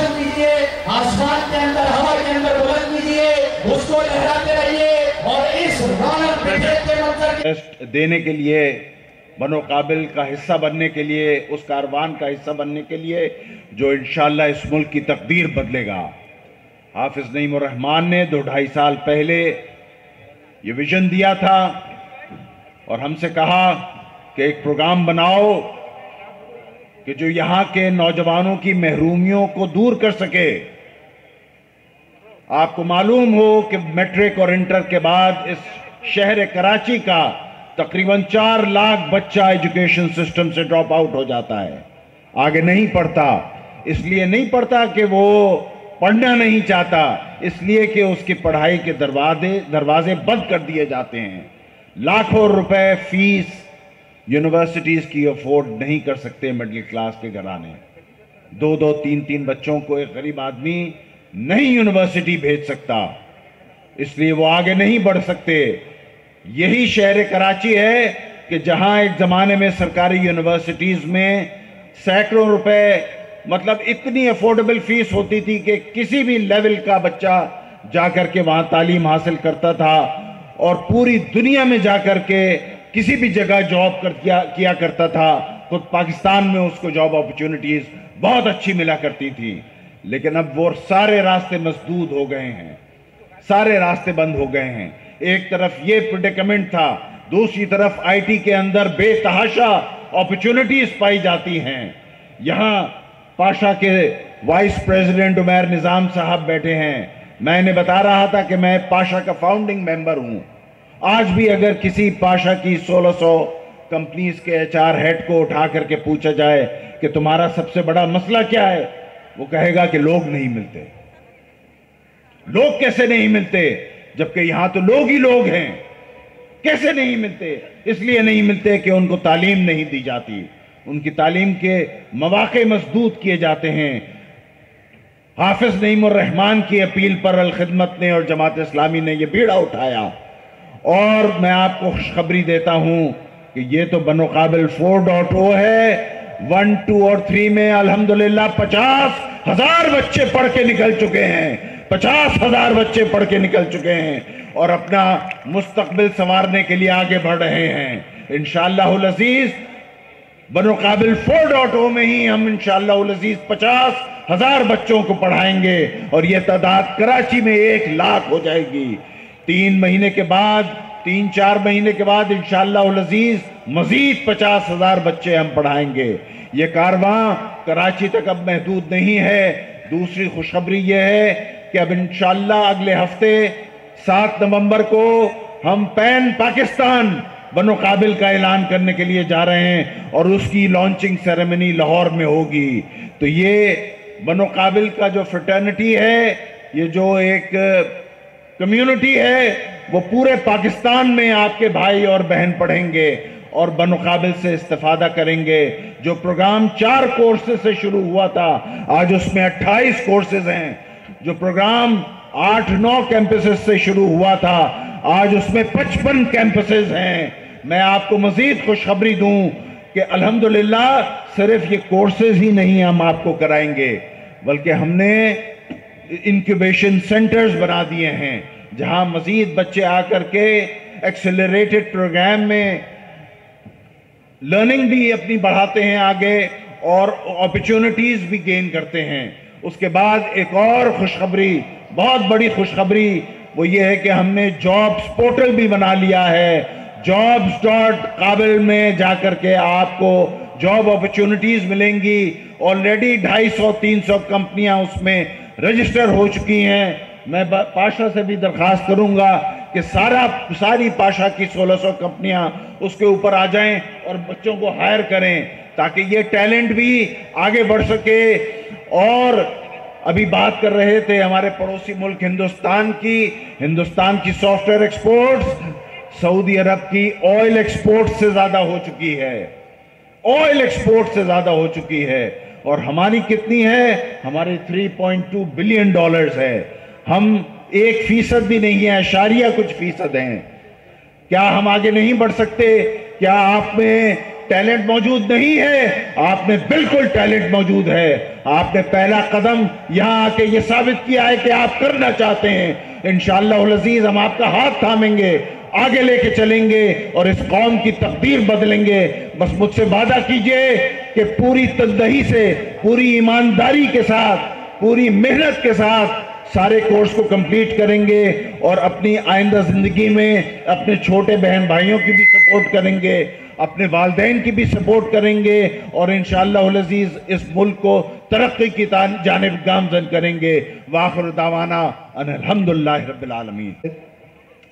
रोशन कीजिए, आसमान के अंदर, हवा के अंदर बुलंद कीजिए, उसको लहराते रहिए और इस रौनक के मंजर देने के लिए, बनो काबिल का हिस्सा बनने के लिए, उस कारवान का हिस्सा बनने के लिए जो इंशाअल्लाह इस मुल्क की तकदीर बदलेगा। हाफिज नईम उर रहमान ने 2-2.5 साल पहले ये विजन दिया था और हमसे कहा कि एक प्रोग्राम बनाओ कि जो यहाँ के नौजवानों की महरूमियों को दूर कर सके। आपको मालूम हो कि मैट्रिक और इंटर के बाद इस शहर कराची का तकरीबन 4 लाख बच्चा एजुकेशन सिस्टम से ड्रॉप आउट हो जाता है, आगे नहीं पढ़ता। इसलिए नहीं पढ़ता कि वो पढ़ना नहीं चाहता, इसलिए कि उसकी पढ़ाई के दरवाजे बंद कर दिए जाते हैं। लाखों रुपए फीस यूनिवर्सिटीज की अफोर्ड नहीं कर सकते मिडिल क्लास के घराने। 2-2, 3-3 बच्चों को एक गरीब आदमी नहीं यूनिवर्सिटी भेज सकता, इसलिए वो आगे नहीं बढ़ सकते। यही शहर कराची है कि जहां एक जमाने में सरकारी यूनिवर्सिटीज में सैकड़ों रुपए, मतलब इतनी अफोर्डेबल फीस होती थी कि किसी भी लेवल का बच्चा जाकर के वहां तालीम हासिल करता था और पूरी दुनिया में जाकर के किसी भी जगह जॉब किया करता था। खुद पाकिस्तान में उसको जॉब अपॉर्चुनिटीज बहुत अच्छी मिला करती थी। लेकिन अब वो सारे रास्ते मसदूद हो गए हैं, सारे रास्ते बंद हो गए हैं। एक तरफ ये प्रेडिकमेंट था, दूसरी तरफ आईटी के अंदर बेतहाशा अपॉर्चुनिटीज पाई जाती हैं। यहां पाशा के वाइस प्रेसिडेंट उमैर निजाम साहब बैठे हैं। मैंने बता रहा था कि मैं पाशा का फाउंडिंग मेंबर हूं। आज भी अगर किसी पाशा की 1600 कंपनीज के एचआर हेड को उठा करके पूछा जाए कि तुम्हारा सबसे बड़ा मसला क्या है, वो कहेगा कि लोग नहीं मिलते। लोग कैसे नहीं मिलते, जबकि यहां तो लोग ही लोग हैं। कैसे नहीं मिलते? इसलिए नहीं मिलते कि उनको तालीम नहीं दी जाती, उनकी तालीम के मौके मसदूद किए जाते हैं। हाफिज नईम उर रहमान की अपील पर अल खिदमत ने और जमात इस्लामी ने यह बीड़ा उठाया और मैं आपको खुशखबरी देता हूं कि ये तो बनो काबिल 4.0 है। 1, 2 और 3 में अल्हम्दुलिल्लाह 50,000 बच्चे पढ़ के निकल चुके हैं। 50,000 बच्चे पढ़ के निकल चुके हैं और अपना मुस्तकबिल संवारने के लिए आगे बढ़ रहे हैं। इंशाअल्लाहुल अजीज बनो काबिल 4.0 में ही हम इंशाअल्लाहुल अजीज 50,000 बच्चों को पढ़ाएंगे और यह तादाद कराची में 1 लाख हो जाएगी। 3 महीने के बाद, 3-4 महीने के बाद इंशाअल्लाहुल अजीज मजीद 50,000 बच्चे हम पढ़ाएंगे। ये कारवां कराची तक अब महदूद नहीं है। दूसरी खुशखबरी यह है कि अब इंशाअल्लाह अगले हफ्ते 7 नवंबर को हम पैन पाकिस्तान बनो काबिल का ऐलान करने के लिए जा रहे हैं और उसकी लॉन्चिंग सेरेमनी लाहौर में होगी। तो ये बनो काबिल का जो फ्रेटर्निटी है, ये जो एक कम्युनिटी है, वो पूरे पाकिस्तान में आपके भाई और बहन पढ़ेंगे और बनो काबिल से इस्तेफादा करेंगे। जो प्रोग्राम 4 कोर्सेज से शुरू हुआ था, आज उसमें 28 कोर्सेज हैं। जो प्रोग्राम 8-9 कैंपसेस से शुरू हुआ था, आज उसमें 55 कैंपसेस हैं। मैं आपको मजीद खुशखबरी दूं कि अल्हम्दुलिल्लाह सिर्फ ये कोर्सेज ही नहीं हम आपको कराएंगे, बल्कि हमने इंक्यूबेशन सेंटर्स बना दिए हैं जहां मजीद बच्चे आकर के एक्सेलरेटेड प्रोग्राम में लर्निंग भी अपनी बढ़ाते हैं आगे और अपॉर्चुनिटीज भी गेन करते हैं। उसके बाद एक और खुशखबरी, बहुत बड़ी खुशखबरी, वो ये है कि हमने जॉब्स पोर्टल भी बना लिया है। jobs.kabil में जाकर के आपको जॉब अपॉर्चुनिटीज मिलेंगी। ऑलरेडी 250-300 कंपनियां उसमें रजिस्टर हो चुकी हैं। मैं पाशा से भी दरखास्त करूंगा कि सारी पाशा की 1600 कंपनियां उसके ऊपर आ जाएं और बच्चों को हायर करें ताकि ये टैलेंट भी आगे बढ़ सके। और अभी बात कर रहे थे हमारे पड़ोसी मुल्क हिंदुस्तान की सॉफ्टवेयर एक्सपोर्ट्स सऊदी अरब की ऑयल एक्सपोर्ट से ज्यादा हो चुकी है। ऑयल एक्सपोर्ट से ज्यादा हो चुकी है। और हमारी कितनी है? हमारे 3.2 बिलियन डॉलर्स है। हम 1% भी नहीं है, इशारिया कुछ फीसद हैं। क्या हम आगे नहीं बढ़ सकते? क्या आप में टैलेंट मौजूद नहीं है, आप में बिल्कुल टैलेंट मौजूद है। आपने पहला कदम यहां आके ये साबित किया है कि आप करना चाहते हैं। इंशाअल्लाह अज़ीज हम आपका हाथ थामेंगे, आगे लेके चलेंगे और इस कौम की तकदीर बदलेंगे। बस मुझसे वादा कीजिए कि पूरी तनदही से, पूरी ईमानदारी के साथ, पूरी मेहनत के साथ सारे कोर्स को कंप्लीट करेंगे और अपनी आइंदा जिंदगी में अपने छोटे बहन भाइयों की भी सपोर्ट करेंगे, अपने वालिदैन की भी सपोर्ट करेंगे और इंशाअल्लाह अज़ीज इस मुल्क को तरक्की की जानिब गामज़न करेंगे। वाखिर दावाना अल्हम्दुलिल्लाहि रब्बिल आलमीन।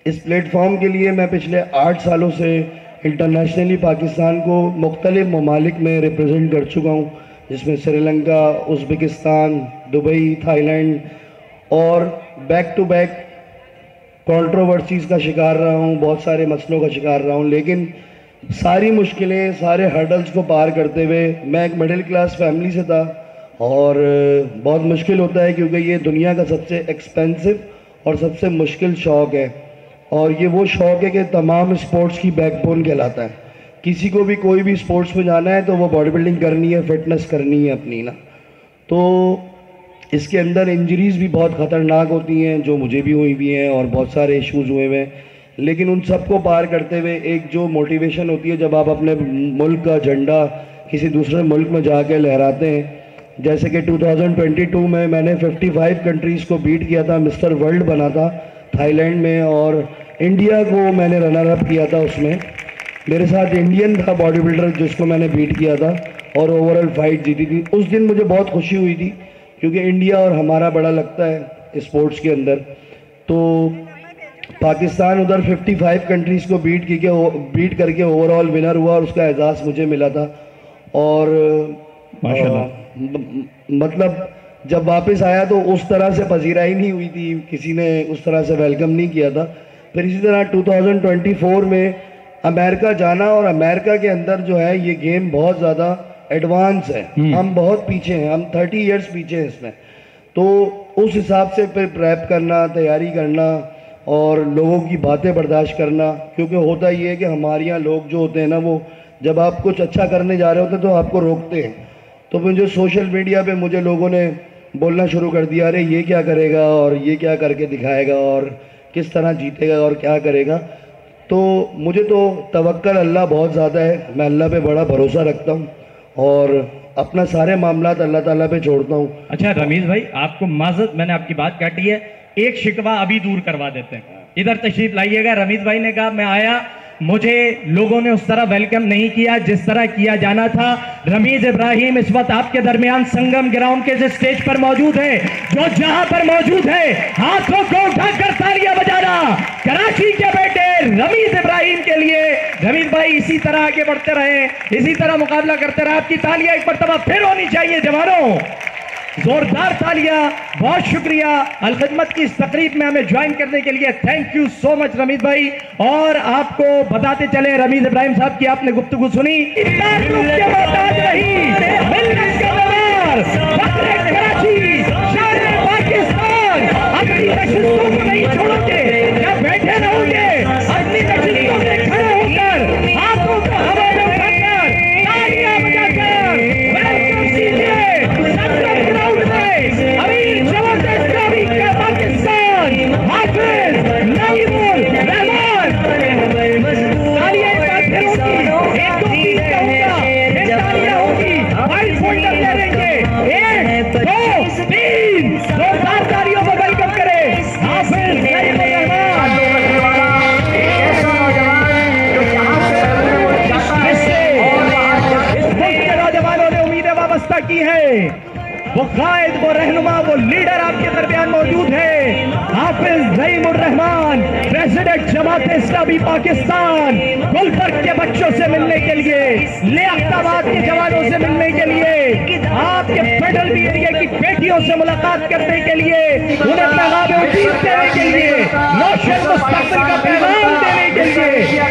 इस प्लेटफॉर्म के लिए मैं पिछले 8 सालों से इंटरनेशनली पाकिस्तान को मुख्तलिफ ममालिक में रिप्रेजेंट कर चुका हूँ, जिसमें श्रीलंका, उज़्बेकिस्तान, दुबई, थाईलैंड और बैक टू बैक कंट्रोवर्सीज़ का शिकार रहा हूँ, बहुत सारे मसलों का शिकार रहा हूँ। लेकिन सारी मुश्किलें, सारे हर्डल्स को पार करते हुए मैं एक मिडिल क्लास फैमिली से था और बहुत मुश्किल होता है क्योंकि ये दुनिया का सबसे एक्सपेंसिव और सबसे मुश्किल शौक़ है और ये वो शौक़ है कि तमाम स्पोर्ट्स की बैकबोन कहलाता है। किसी को भी कोई भी स्पोर्ट्स में जाना है तो वो बॉडी बिल्डिंग करनी है, फिटनेस करनी है अपनी ना। तो इसके अंदर इंजरीज़ भी बहुत ख़तरनाक होती हैं, जो मुझे भी हुई भी हैं और बहुत सारे इश्यूज़ हुए हुए हैं। लेकिन उन सब को पार करते हुए एक जो मोटिवेशन होती है जब आप अपने मुल्क का झंडा किसी दूसरे मुल्क में जाके लहराते हैं, जैसे कि 2022 में मैंने 55 कंट्रीज़ को बीट किया था, मिस्टर वर्ल्ड बना था थाईलैंड में और इंडिया को मैंने रनर अप किया था। उसमें मेरे साथ इंडियन था बॉडी बिल्डर जिसको मैंने बीट किया था और ओवरऑल फाइट जीती थी। उस दिन मुझे बहुत खुशी हुई थी क्योंकि इंडिया और हमारा बड़ा लगता है स्पोर्ट्स के अंदर। तो पाकिस्तान उधर 55 कंट्रीज़ को बीट करके ओवरऑल विनर हुआ और उसका एजाज़ मुझे मिला था। और मतलब जब वापस आया तो उस तरह से पजीराई नहीं हुई थी, किसी ने उस तरह से वेलकम नहीं किया था। फिर इसी तरह 2024 में अमेरिका जाना और अमेरिका के अंदर जो है ये गेम बहुत ज़्यादा एडवांस है, हम बहुत पीछे हैं, हम 30 इयर्स पीछे हैं इसमें। तो उस हिसाब से फिर प्रेप करना, तैयारी करना और लोगों की बातें बर्दाश्त करना, क्योंकि होता ये है कि हमारे यहाँ लोग जो होते हैं ना, वो जब आप कुछ अच्छा करने जा रहे होते हैं तो आपको रोकते हैं। तो मुझे सोशल मीडिया पे मुझे लोगों ने बोलना शुरू कर दिया, अरे ये क्या करेगा और ये क्या करके दिखाएगा और किस तरह जीतेगा और क्या करेगा। तो मुझे तो तवक्कल अल्लाह बहुत ज़्यादा है, मैं अल्लाह पे बड़ा भरोसा रखता हूँ और अपना सारे मामलात अल्लाह ताला पे छोड़ता हूँ। अच्छा रमीज़ भाई, आपको माज़रत, मैंने आपकी बात काटी है, एक शिकवा अभी दूर करवा देते हैं। इधर तशरीफ लाइएगा। रमीज़ भाई ने कहा मैं आया, मुझे लोगों ने उस तरह वेलकम नहीं किया जिस तरह किया जाना था। रमीज़ इब्राहिम इस वक्त आपके दरमियान संगम ग्राउंड के जिस स्टेज पर मौजूद है, जो जहां पर मौजूद है, हाथों को उठाकर तालियां बजाना कराची के बेटे रमीज़ इब्राहिम के लिए। रमीज़ भाई इसी तरह आगे बढ़ते रहे, इसी तरह मुकाबला करते रहे। आपकी तालियां एक मरतबा फिर होनी चाहिए जवानों, जोरदार तालियां। बहुत शुक्रिया अलखिदमत की इस तकरीब में हमें ज्वाइन करने के लिए। Thank you so much Rameez भाई। और आपको बताते चले रमीज़ इब्राहिम साहब की आपने गुफ्तगू सुनी, नहीं छोड़ोगे, क्या बैठे रहोगे, अपनी नशीबों से खड़े होकर हाथों को हवा में उठाकर तालियां बजाकर वेलकम कीजिए संगम ग्राउंड में अमीर जवान इस्लामी का पाकिस्तान हाफिज नईमुर रहमान। तालियां एक बार फिर होगी, एक दो तीन का होगा, फिर तालियां होगी, वाइट फोल्डर ले लेंगे, 1 2 3 जोरदार तालियों को वेलकम करें हाफिज नईमुर रहमान। नौजवानों ने उम्मीदें वाबस्ता की है, वो कायद, वो रहनुमा, वो लीडर आपके दरमियान मौजूद है। हाफिज नईमुर रहमान, प्रेसिडेंट जमात इस्लामी पाकिस्तान, गुलबर्ग के बच्चों से मिलने के लिए, लियाकताबाद के जवानों से मिलने के लिए, आपके फेडरल एरिया की बेटियों से मुलाकात करने के लिए, उन्हें पैगाम उम्मीद देने के लिए, रोशन मुस्तकबिल का पैगाम देने के लिए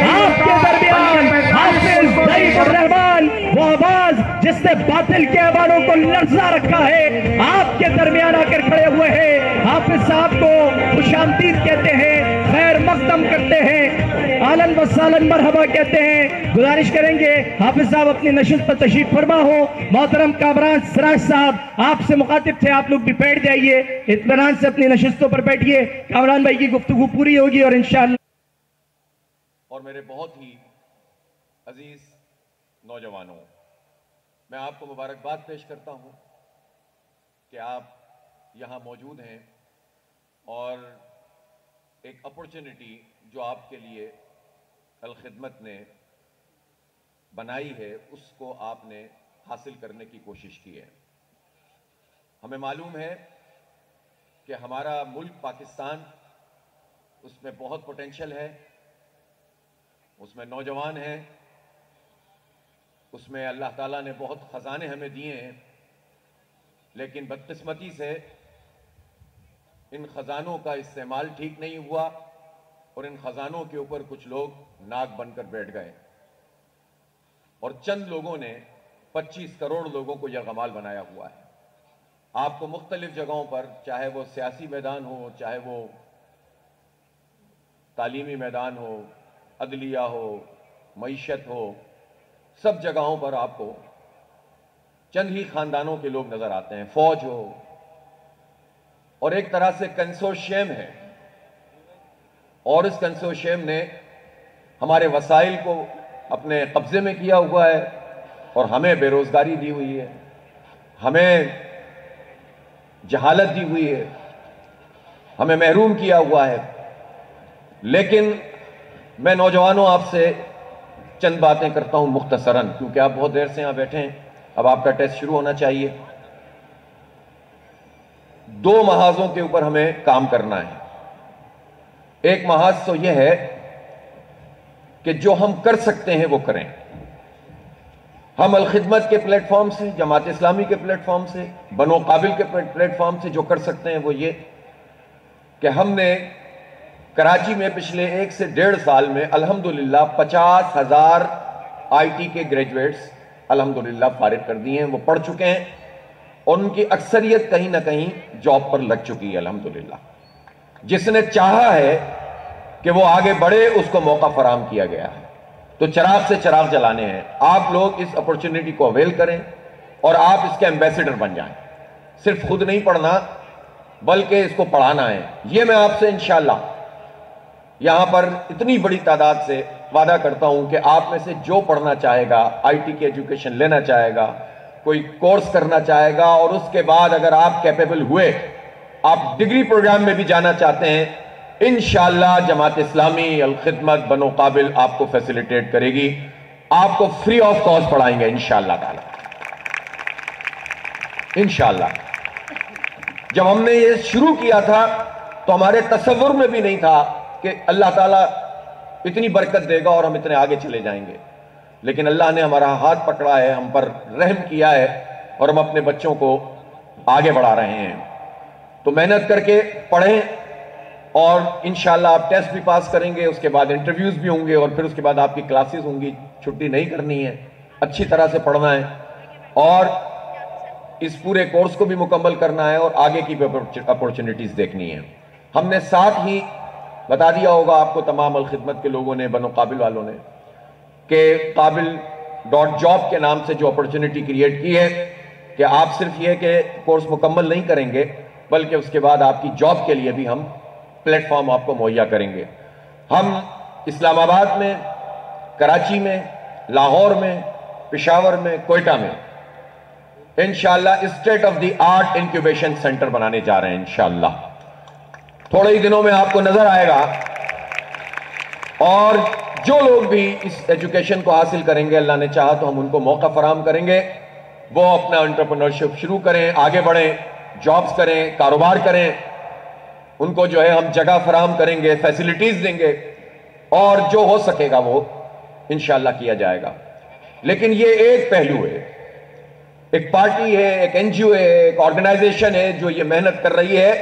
आपके दरमियान हाफिज नईमुर रहमान, वो आवाज जिसने बातिल के ऐवानों को लर्जा रखा है, आपके दरमियान आकर खड़े हुए हैं। हाफिज साहब को खुशामदीद कहते हैं, खैर मकदम करते हैं। आलन व सालन मरहबा कहते हैं। गुजारिश करेंगे हाफिज साहब अपनी नशिस्त पर तशरीफ फरमा हो। मोहतरम कामरान सिराज साहब आपसे मुखातिब थे, आप लोग भी बैठ जाइए, इत्मीनान से अपनी नशिस्तों पर बैठिए। कामरान भाई की गुफ्तगू पूरी होगी और इंशाअल्लाह। और मेरे बहुत ही अजीज नौजवानों, मैं आपको मुबारकबाद पेश करता हूं कि आप यहाँ मौजूद हैं और एक अपॉर्चुनिटी जो आपके लिए अल खिदमत ने बनाई है उसको आपने हासिल करने की कोशिश की है। हमें मालूम है कि हमारा मुल्क पाकिस्तान, उसमें बहुत पोटेंशियल है, उसमें नौजवान हैं, उसमें अल्लाह ताला ने बहुत ख़जाने हमें दिए हैं, लेकिन बदकिस्मती से इन ख़जानों का इस्तेमाल ठीक नहीं हुआ और इन ख़जानों के ऊपर कुछ लोग नाक बनकर बैठ गए और चंद लोगों ने 25 करोड़ लोगों को यरगमाल बनाया हुआ है। आपको मुख्तलिफ जगहों पर, चाहे वो सियासी मैदान हो, चाहे वो तालीमी मैदान हो, अदलिया हो, मईशत हो, सब जगहों पर आपको चंद ही खानदानों के लोग नजर आते हैं। फौज हो, और एक तरह से कंसोशियम है और इस कंसोशियम ने हमारे वसाइल को अपने कब्जे में किया हुआ है और हमें बेरोजगारी दी हुई है, हमें जहालत दी हुई है, हमें महरूम किया हुआ है। लेकिन मैं नौजवानों आपसे चंद बातें करता हूं मुख्तसरन, क्योंकि आप बहुत देर से यहां बैठे हैं, अब आपका टेस्ट शुरू होना चाहिए। 2 महाजों के ऊपर हमें काम करना है। एक महाज तो यह है कि जो हम कर सकते हैं वो करें। हम अल खिदमत के प्लेटफॉर्म से, जमात इस्लामी के प्लेटफॉर्म से, बनो काबिल के प्लेटफॉर्म से जो कर सकते हैं वो ये कि हमने कराची में पिछले 1 से 1.5 साल में अल्हम्दुलिल्लाह 50,000 IT के ग्रेजुएट्स अल्हम्दुलिल्लाह फारिग कर दिए हैं, वो पढ़ चुके हैं और उनकी अक्सरियत कहीं ना कहीं जॉब पर लग चुकी है अल्हम्दुलिल्लाह। जिसने चाहा है कि वो आगे बढ़े उसको मौका फराहम किया गया है। तो चिराग से चिराग जलाने हैं। आप लोग इस अपॉर्चुनिटी को अवेल करें और आप इसके एम्बेसडर बन जाएं। सिर्फ खुद नहीं पढ़ना बल्कि इसको पढ़ाना है। ये मैं आपसे इंशाअल्लाह यहां पर इतनी बड़ी तादाद से वादा करता हूं कि आप में से जो पढ़ना चाहेगा, IT की एजुकेशन लेना चाहेगा, कोई कोर्स करना चाहेगा और उसके बाद अगर आप कैपेबल हुए, आप डिग्री प्रोग्राम में भी जाना चाहते हैं, इंशाअल्लाह जमात इस्लामी अल खिदमत बनो काबिल आपको फैसिलिटेट करेगी, आपको फ्री ऑफ कॉस्ट पढ़ाएंगे इंशाअल्लाह ताला। इंशाअल्लाह जब हमने ये शुरू किया था तो हमारे तसव्वुर में भी नहीं था कि अल्लाह ताला इतनी बरकत देगा और हम इतने आगे चले जाएंगे, लेकिन अल्लाह ने हमारा हाथ पकड़ा है, हम पर रहम किया है और हम अपने बच्चों को आगे बढ़ा रहे हैं। तो मेहनत करके पढ़ें और इंशाअल्लाह आप टेस्ट भी पास करेंगे, उसके बाद इंटरव्यूज भी होंगे और फिर उसके बाद आपकी क्लासेस होंगी। छुट्टी नहीं करनी है, अच्छी तरह से पढ़ना है और इस पूरे कोर्स को भी मुकम्मल करना है और आगे की भी अपॉर्चुनिटीज देखनी है। हमने साथ ही बता दिया होगा आपको तमाम अल खिदमत के लोगों ने, बनो काबिल वालों ने, कि काबिल.जॉब के नाम से जो अपॉर्चुनिटी क्रिएट की है कि आप सिर्फ ये कि कोर्स मुकम्मल नहीं करेंगे बल्कि उसके बाद आपकी जॉब के लिए भी हम प्लेटफॉर्म आपको मुहैया करेंगे। हम इस्लामाबाद में, कराची में, लाहौर में, पेशावर में, कोयटा में इंशाअल्लाह state of the art incubation centre बनाने जा रहे हैं। इंशाअल्लाह थोड़े ही दिनों में आपको नजर आएगा और जो लोग भी इस एजुकेशन को हासिल करेंगे, अल्लाह ने चाहा तो हम उनको मौका फराहम करेंगे, वो अपना एंटरप्रेन्योरशिप शुरू करें, आगे बढ़ें, जॉब्स करें, कारोबार करें। उनको जो है हम जगह फराहम करेंगे, फैसिलिटीज देंगे और जो हो सकेगा वो इंशाअल्लाह किया जाएगा। लेकिन ये एक पहलू है, एक पार्टी है, एक NGO है, एक ऑर्गेनाइजेशन है जो ये मेहनत कर रही है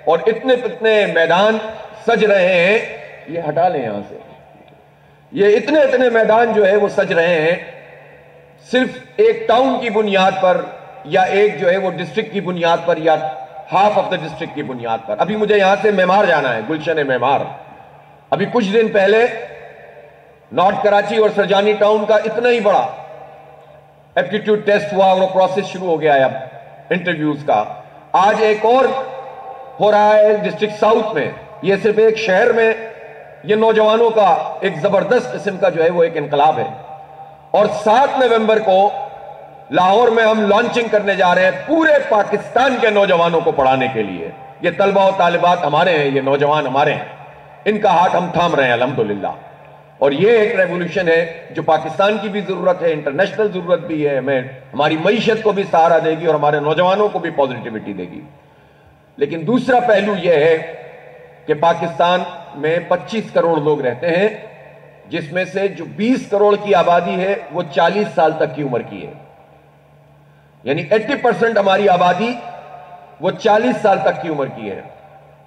और इतने मैदान सज रहे हैं, ये हटा लें यहां से, ये इतने मैदान जो है वो सज रहे हैं सिर्फ एक टाउन की बुनियाद पर या एक जो है वो डिस्ट्रिक्ट की बुनियाद पर या हाफ ऑफ द डिस्ट्रिक्ट की बुनियाद पर। अभी मुझे यहां से मेमार जाना है, गुलशन मेमार। अभी कुछ दिन पहले नॉर्थ कराची और सरजानी टाउन का इतना ही बड़ा एप्टीट्यूड टेस्ट हुआ और प्रोसेस शुरू हो गया है अब इंटरव्यूज का। आज एक और हो रहा है डिस्ट्रिक्ट साउथ में। यह सिर्फ एक शहर में ये नौजवानों का एक जबरदस्त किस्म का जो है वो एक इनकलाब है। और 7 नवंबर को लाहौर में हम लॉन्चिंग करने जा रहे हैं पूरे पाकिस्तान के नौजवानों को पढ़ाने के लिए। ये तलबा और तालिबात हमारे हैं, ये नौजवान हमारे हैं, इनका हाथ हम थाम रहे हैं अल्हम्दुलिल्लाह। और ये एक रेवोल्यूशन है जो पाकिस्तान की भी जरूरत है, इंटरनेशनल जरूरत भी है, हमें हमारी मईशत को भी सहारा देगी और हमारे नौजवानों को भी पॉजिटिविटी देगी। लेकिन दूसरा पहलू यह है कि पाकिस्तान में 25 करोड़ लोग रहते हैं, जिसमें से जो 20 करोड़ की आबादी है वो 40 साल तक की उम्र की है। यानी 80% हमारी आबादी वो 40 साल तक की उम्र की है।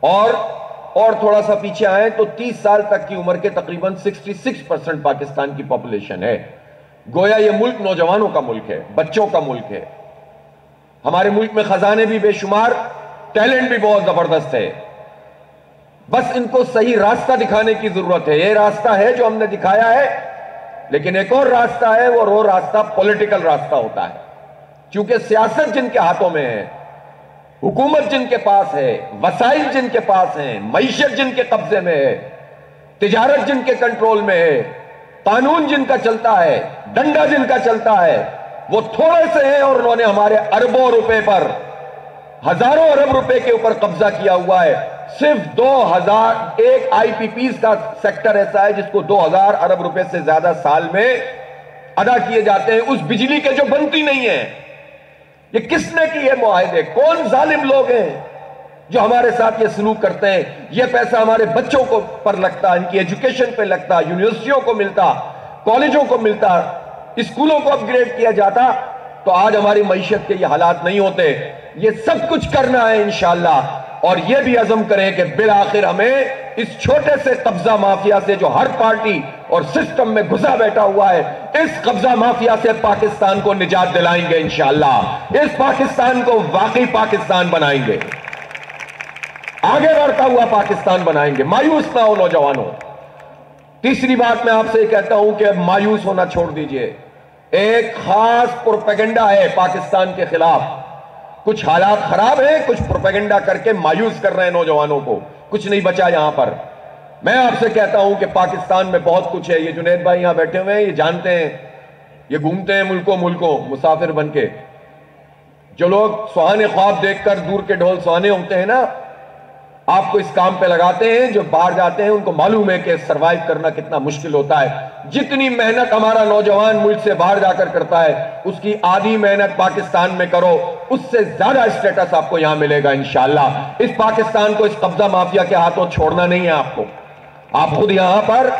और थोड़ा सा पीछे आए तो 30 साल तक की उम्र के तकरीबन 66% पाकिस्तान की पॉपुलेशन है। गोया ये मुल्क नौजवानों का मुल्क है, बच्चों का मुल्क है। हमारे मुल्क में खजाने भी बेशुमार, टैलेंट भी बहुत जबरदस्त है। बस इनको सही रास्ता दिखाने की जरूरत है। ये रास्ता है जो हमने दिखाया है, लेकिन एक और रास्ता है, और वो रास्ता पॉलिटिकल रास्ता होता है। क्योंकि सियासत जिनके हाथों में है, हुकूमत जिनके पास है, वसाइल जिनके पास हैं, मईशत जिनके कब्जे में है, तिजारत जिनके कंट्रोल में है, कानून जिनका चलता है, डंडा जिनका चलता है, वो थोड़े से हैं और उन्होंने हमारे अरबों रुपए पर, हजारों अरब रुपए के ऊपर कब्जा किया हुआ है। सिर्फ 2000 एक आईपीपीज का सेक्टर ऐसा है जिसको 2000 अरब रुपए से ज्यादा साल में अदा किए जाते हैं, उस बिजली के जो बनती नहीं है। ये किसने किए मुआहिदे? कौन जालिम लोग हैं जो हमारे साथ ये सलूक करते हैं? ये पैसा हमारे बच्चों को पर लगता, इनकी एजुकेशन पे लगता, यूनिवर्सिटियों को मिलता, कॉलेजों को मिलता, स्कूलों को अपग्रेड किया जाता, तो आज हमारी मईशत के ये हालात नहीं होते। ये सब कुछ करना है इंशाअल्लाह, और ये भी अज़म करें कि बिल आखिर हमें इस छोटे से कब्जा माफिया से जो हर पार्टी और सिस्टम में घुसा बैठा हुआ है, इस कब्जा माफिया से पाकिस्तान को निजात दिलाएंगे इंशाअल्लाह। इस पाकिस्तान को वाकई पाकिस्तान बनाएंगे, आगे बढ़ता हुआ पाकिस्तान बनाएंगे। मायूस ना हो नौजवानों। तीसरी बात मैं आपसे कहता हूं कि मायूस होना छोड़ दीजिए। एक खास प्रोपेगेंडा है पाकिस्तान के खिलाफ। कुछ हालात खराब हैं, कुछ प्रोपेगेंडा करके मायूस कर रहे हैं नौजवानों को। कुछ नहीं बचा यहां पर। मैं आपसे कहता हूं कि पाकिस्तान में बहुत कुछ है। ये जुनैद भाई यहां बैठे हुए हैं, ये जानते हैं, ये घूमते हैं मुल्कों मुल्कों मुसाफिर बन के। जो लोग सुहाने ख्वाब देखकर दूर के ढोल सुहाने होते हैं ना, आपको इस काम पे लगाते हैं, जो बाहर जाते हैं उनको मालूम है कि सरवाइव करना कितना मुश्किल होता है। जितनी मेहनत हमारा नौजवान मुल्क से बाहर जाकर करता है, उसकी आधी मेहनत पाकिस्तान में करो, उससे ज्यादा स्टेटस आपको यहां मिलेगा इंशाअल्लाह। इस पाकिस्तान को इस कब्जा माफिया के हाथों छोड़ना नहीं है आपको। आप खुद यहां पर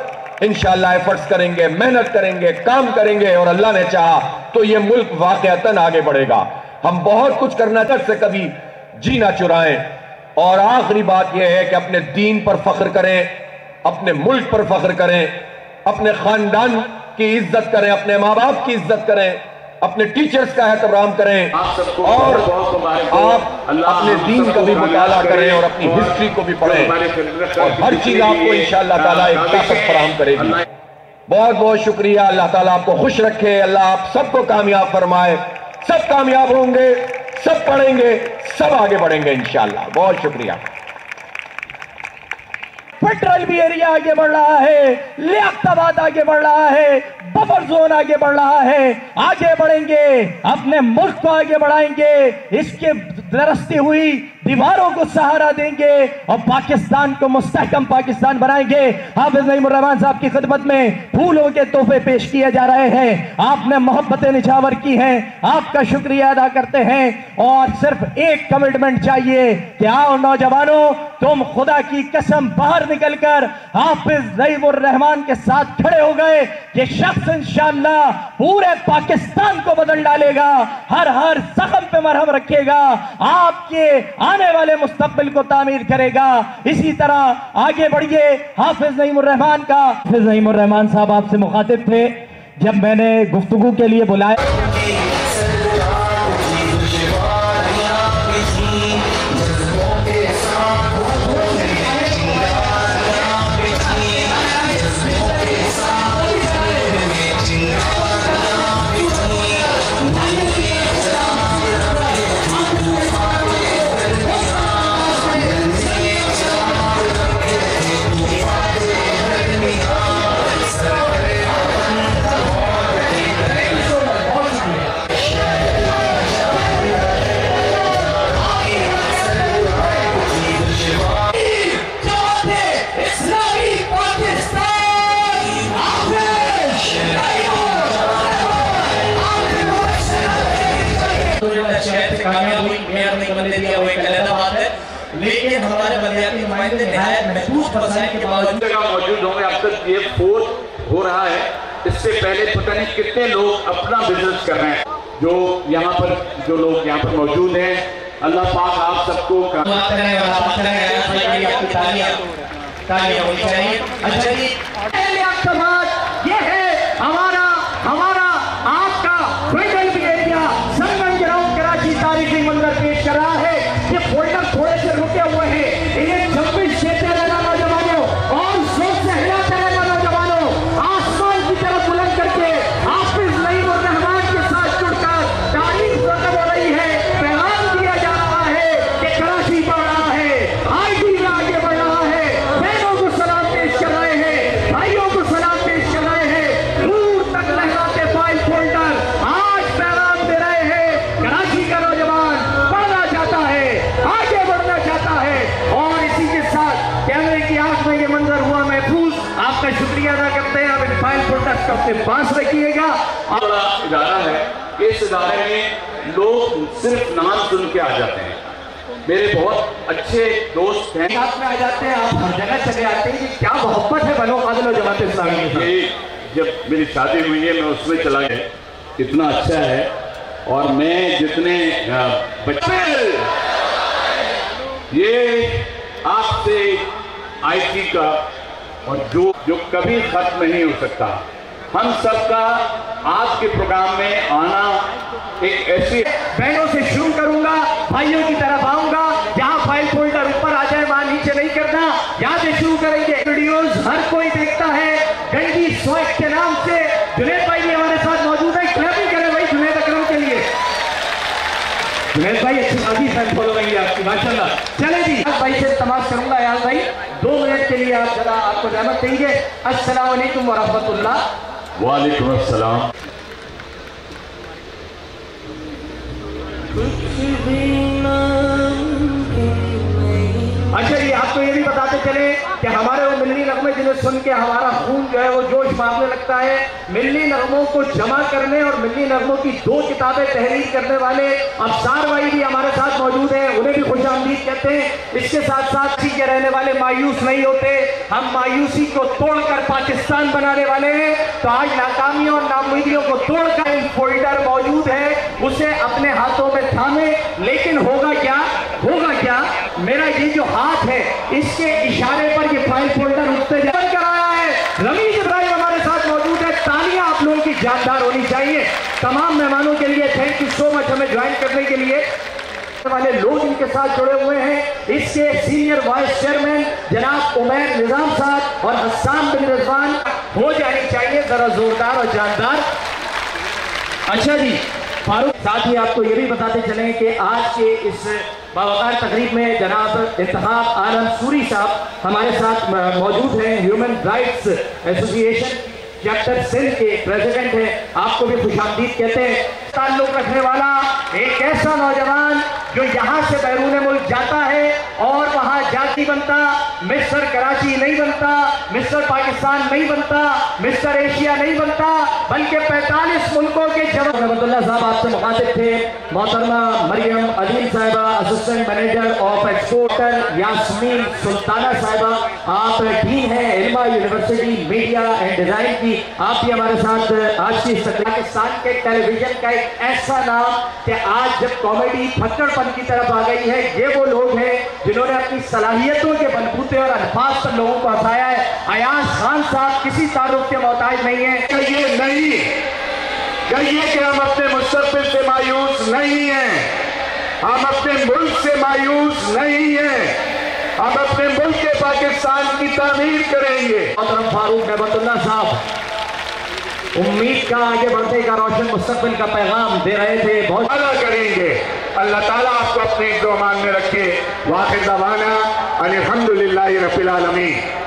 इंशाअल्लाह एफर्ट्स करेंगे, मेहनत करेंगे, काम करेंगे, और अल्लाह ने चाहा तो ये मुल्क वाकईतन आगे बढ़ेगा। हम बहुत कुछ करना चाहते से कभी जी ना चुराएं। और आखिरी बात यह है कि अपने दीन पर फख्र करें, अपने मुल्क पर फख्र करें, अपने खानदान की इज्जत करें, अपने माँ बाप की इज्जत करें, अपने टीचर्स का एहतराम करें, और आप अपने दीन का भी मुताला करें और अपनी हिस्ट्री को भी पढ़ें, और हर चीज आपको इंशाअल्लाह ताला एक ताकत फराहम करेगी। बहुत बहुत शुक्रिया। अल्लाह ताला आपको खुश रखे, अल्लाह आप सबको कामयाब फरमाए। सब कामयाब होंगे, सब पढ़ेंगे, सब आगे बढ़ेंगे इंशाअल्लाह। बहुत शुक्रिया। फेडरल भी एरिया आगे बढ़ रहा है, लियाकताबाद आगे बढ़ रहा है, बफर जोन आगे बढ़ रहा है। आगे बढ़ेंगे, अपने मुल्क को आगे बढ़ाएंगे, इसके दरसती हुई दीवारों को सहारा देंगे और पाकिस्तान को मुस्तहकम पाकिस्तान बनाएंगे। हाफिज नईमुर रहमान साहब की खिदमत में फूलों के तोहफे पेश किए जा रहे हैं। आपने मोहब्बतें निछावर की हैं, आपका शुक्रिया अदा करते हैं। और सिर्फ एक कमिटमेंट चाहिए कि आओ नौजवानों, तुम खुदा की कसम बाहर निकलकर हाफिज नईमुर रहमान के साथ खड़े हो गए। ये शख्स इंशाअल्लाह पूरे पाकिस्तान को बदल डालेगा, हर हर जख्म पे मरहम रखेगा, आपके आने वाले मुस्तकबिल को तामीर करेगा। इसी तरह आगे बढ़िए। हाफिज नईमुर रहमान का, हाफिज नईमुर रहमान साहब आपसे मुखातिब थे जब मैंने गुफ्तगू के लिए बुलाया। हमने दिया वो एक अलग बात है, लेकिन हमारे बलदियाती नुमाइंदे निहायत महफूज मसाइल के बावजूद जगह मौजूद होंगे। अब तक ये 4 हो रहा है, इससे पहले पता नहीं कितने लोग अपना बिजनेस कर रहे हैं। जो यहाँ पर जो लोग यहाँ पर मौजूद हैं, अल्लाह पाक आप सबको तालियां होनी चाहिए। अच्छा जी, ये है हमारा आपका फेडरल एरिया संगम ग्राउंड कराची तारीखी मंजर पेश कर रहा है। ये फोल्डर थोड़े से रुके हुए हैं, इन्हें 26 देते रहना नौजवानों और जोर से हिलाते रहना नौजवानों, आसमान की तरफ बुलंद करके हाफिज नईम और रहमान के साथ जुड़कर तारीख खत्म हो रही है। पैगाम दिया जा रहा है कि कराची बढ़ रहा है, आगे बढ़ रहा है, बहनों को सलाम पेश कर रहे हैं, भाइयों को सलाम पेश कर रहे हैं, दूर तक लहराते फाइल फोल्डर आज पैगाम दे रहे हैं। कराची का नौजवान बढ़ना चाहता है, आगे बढ़ना चाहता है, और इसी के साथ कैमरे की आंख में ये मंजर हुआ महफूज। आपका शुक्रिया अदा करते हैं। आप इन फाइल फोल्डर्स को अपने पास रखिएगा। बड़ा इदारा है, इस इदारे में लोग सिर्फ नाम सुन के आ जाते हैं। मेरे बहुत अच्छे दोस्त हैं, साथ में आ जाते हैं, आप हर जगह चले आते हैं। क्या मोहब्बत है बनो कादिल और जमात इस्लामी के साथ। जब मेरी शादी हुई है मैं उसमें चला गया, इतना अच्छा है। और मैं जितने बच्चे ये आपसे आईटी का और जो कभी खत्म नहीं हो सकता, हम सबका आज के प्रोग्राम में आना एक ऐसी बहनों से शुरू करूंगा, भाइयों की तरफ आऊंगा। जहां फाइल फोल्डर ऊपर आ जाए वहां नीचे नहीं करना, यहां से शुरू करेंगे। वीडियोस हर कोई देखता है गंजी स्वैग के नाम से। जुनैद भाई भी हमारे साथ मौजूद है, क्लैपिंग करें भाई जुनैद अकरम के लिए। जुनैद भाई अच्छी खासी फैन फॉलोइंग है आपकी, माशाल्लाह। चले जी, भाई से तमाश करूंगा यार भाई, 2 मिनट के लिए आप जरा आपको रहमत देंगे। अस्सलाम वालेकुम व रहमतुल्लाह। वालेकुम अस्सलाम। अच्छा जी, आपको ये भी बताते चले कि हमारे वो मिल्ली नगमे जिन्हें सुन के हमारा खून जो है वो जोश मारने लगता है। मिल्ली नगमों को जमा करने और मिल्ली नगमों की 2 किताबें तहरीर करने वाले अफसार भाई भी हमारे साथ मौजूद हैं, उन्हें भी खुशामदीद कहते हैं। इसके साथ साथ ही के रहने वाले मायूस नहीं होते, हम मायूसी को तोड़कर पाकिस्तान बनाने वाले हैं। तो आज नाकामियों और नाउमीदियों को तोड़कर फोल्डर मौजूद है, उसे अपने हाथों में थामे। लेकिन होगा क्या मेरा ये जो हाथ है इसके इशारे पर ये फाइल फोल्डर उठते कर आया है। रमीज इब्राहिम हमारे साथ मौजूद है, तालियां आप लोगों की जानदार होनी चाहिए। तमाम मेहमानों के लिए थैंक यू सो मच हमें ज्वाइन करने के लिए। वाले लोग इनके साथ जुड़े हुए हैं। इसके सीनियर वाइस चेयरमैन जनाब उमैर निजाम साहब और हस्सान बिन रिजवान हो जानी चाहिए जरा जोरदार और जानदार। अच्छा जी फारूक, साथ ही आपको ये भी बताते चलें कि आज के इस बावकार तकरीब में जनाब इंतखाब आलम सूरी साहब हमारे साथ मौजूद हैं। Human rights association chapter Sindh के प्रेसिडेंट हैं, आपको भी खुशामदीद कहते हैं। ताल्लुक रखने वाला एक ऐसा नौजवान जो यहाँ से बैरून मुल्क जाता है और वहाँ जाती बनता, मिस्टर कराची नहीं बनता, मिस्टर पाकिस्तान नहीं बनता, मिस्टर एशिया नहीं बनता, बल्कि 45 मुल्कों के जवाब। रहमतुल्लाह साहब आपसे मुखातिब थे। मोहतरमा मरियम अलीम साहिबा, assistant manager of exporter Yasmin Sultana साहिबा, आप डीन हैं Ilma university media and design की, आप भी हमारे साथ आज की पाकिस्तान के टेलीविजन का एक ऐसा नाम कि आज जब कॉमेडी फक्कड़पन की तरफ आ गई है, ये वो लोग हैं जिन्होंने अपनी सलाहियतों के बलबूते और अल्फाज पर लोगों को हंसाया है। अयाज खान साहब किसी तारुफ के मोहताज नहीं है। ये नहीं कहिए कि हम अपने मुस्तकबिल से मायूस नहीं हैं, हम अपने मुल्क से मायूस नहीं हैं, हम अपने मुल्क के पाकिस्तान की तामीर करेंगे। मोहतरम फारूक रहमतुल्लाह साहब उम्मीद का आगे बढ़ने का रोशन मुस्तकबिल का पैगाम दे रहे थे। बहुत अदा करेंगे। अल्लाह ताला आपको अपने इज़्ज़ो अमान में रखे। वाखिर दवाना अल्हम्दुलिल्लाहि रब्बिल आलमीन।